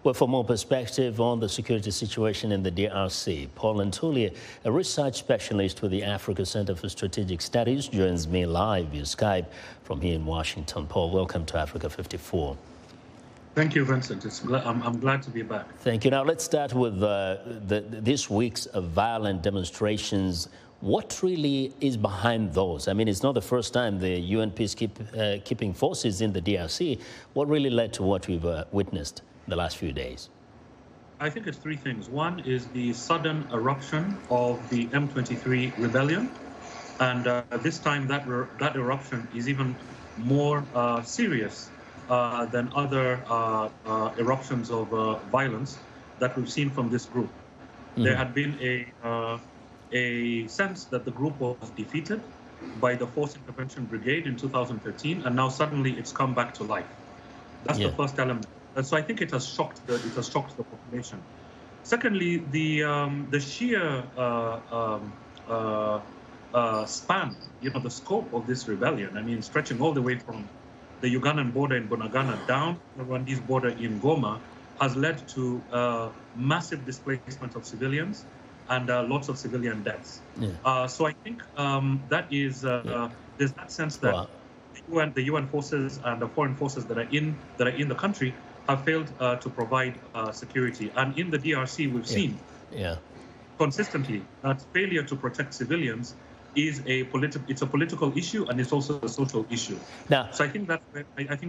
Well, for more perspective on the security situation in the DRC, Paul Nantulya, a research specialist with the Africa Center for Strategic Studies, joins me live via Skype from here in Washington. Paul, welcome to Africa 54. Thank you, Vincent. I'm glad to be back. Thank you. Now, let's start with this week's violent demonstrations. What really is behind those? I mean, it's not the first time the UN peacekeeping forces in the DRC. What really led to what we've witnessed the last few days? I think it's three things. One is the sudden eruption of the M23 rebellion. And this time that eruption is even more serious than other eruptions of violence that we've seen from this group. Mm-hmm. There had been a sense that the group was defeated by the Force Intervention Brigade in 2013, and now suddenly it's come back to life. That's the first element. And so I think it has shocked the population. Secondly, the sheer span, the scope of this rebellion. I mean, stretching all the way from the Ugandan border in Bunagana down the Rwandese border in Goma, has led to massive displacement of civilians and lots of civilian deaths. Yeah. So I think that is there's that sense that the UN forces and the foreign forces that are in the country have failed to provide security. And in the DRC, we've seen consistently that failure to protect civilians is a political issue, and it's also a social issue. Now, so I think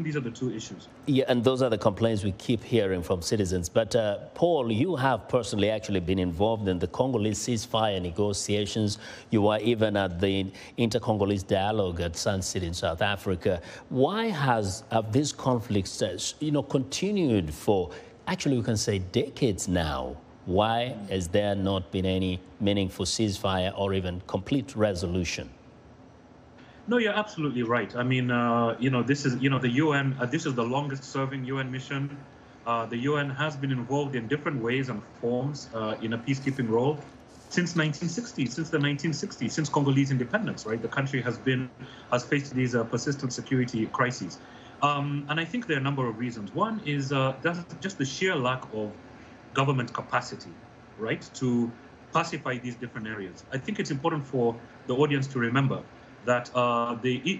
these are the two issues. Yeah, and those are the complaints we keep hearing from citizens. But Paul, you have personally actually been involved in the Congolese ceasefire negotiations. You were even at the inter-Congolese dialogue at Sun City in South Africa. Why have these conflicts, continued for, actually we can say, decades now? Why has there not been any meaningful ceasefire or even complete resolution? No, you're absolutely right. I mean, this is, the UN, this is the longest serving UN mission. The UN has been involved in different ways and forms in a peacekeeping role since the 1960s, since Congolese independence, right? The country has faced these persistent security crises. And I think there are a number of reasons. One is just the sheer lack of government capacity, right, to pacify these different areas. I think it's important for the audience to remember that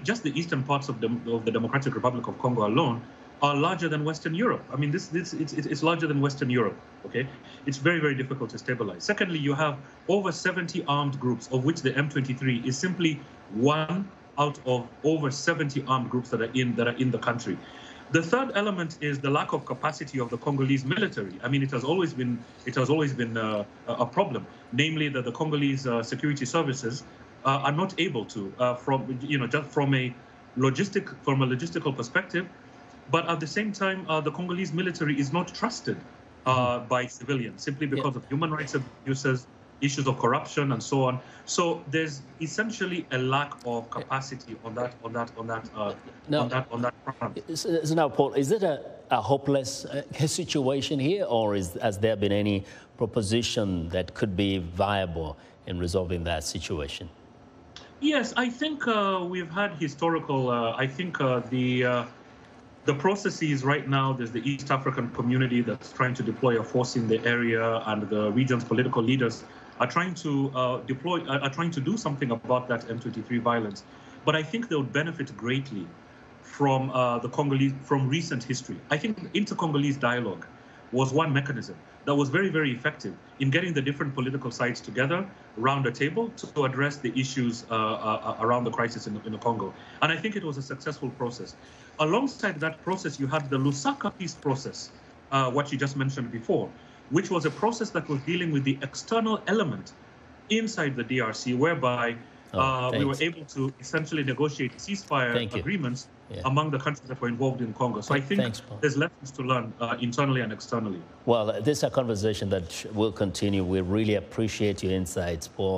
just the eastern parts of the Democratic Republic of Congo alone are larger than Western Europe. I mean, it's larger than Western Europe, okay? It's very, very difficult to stabilize. Secondly, you have over 70 armed groups, of which the M23 is simply one out of over 70 armed groups that are in the country. The third element is the lack of capacity of the Congolese military. I mean, it has always been a problem, namely that the Congolese security services are not able to, just from a logistical perspective, but at the same time, the Congolese military is not trusted by civilians simply because of human rights abuses, issues of corruption, and so on. So there's essentially a lack of capacity on that front. So now, Paul, is it a hopeless situation here, or has there been any proposition that could be viable in resolving that situation? Yes, I think we've had historical. I think the processes right now, there's the East African community that's trying to deploy a force in the area, and the region's political leaders are trying to do something about that M23 violence. But I think they would benefit greatly from the Congolese, from recent history. I think inter-Congolese dialogue was one mechanism that was very, very effective in getting the different political sides together around a table to address the issues around the crisis in the Congo. And I think it was a successful process. Alongside that process, you had the Lusaka peace process, what you just mentioned before, which was a process that was dealing with the external element inside the DRC, whereby we were able to essentially negotiate ceasefire agreements among the countries that were involved in Congo. So I think there's lessons to learn internally and externally. Well, this is a conversation that will continue. We really appreciate your insights, Paul.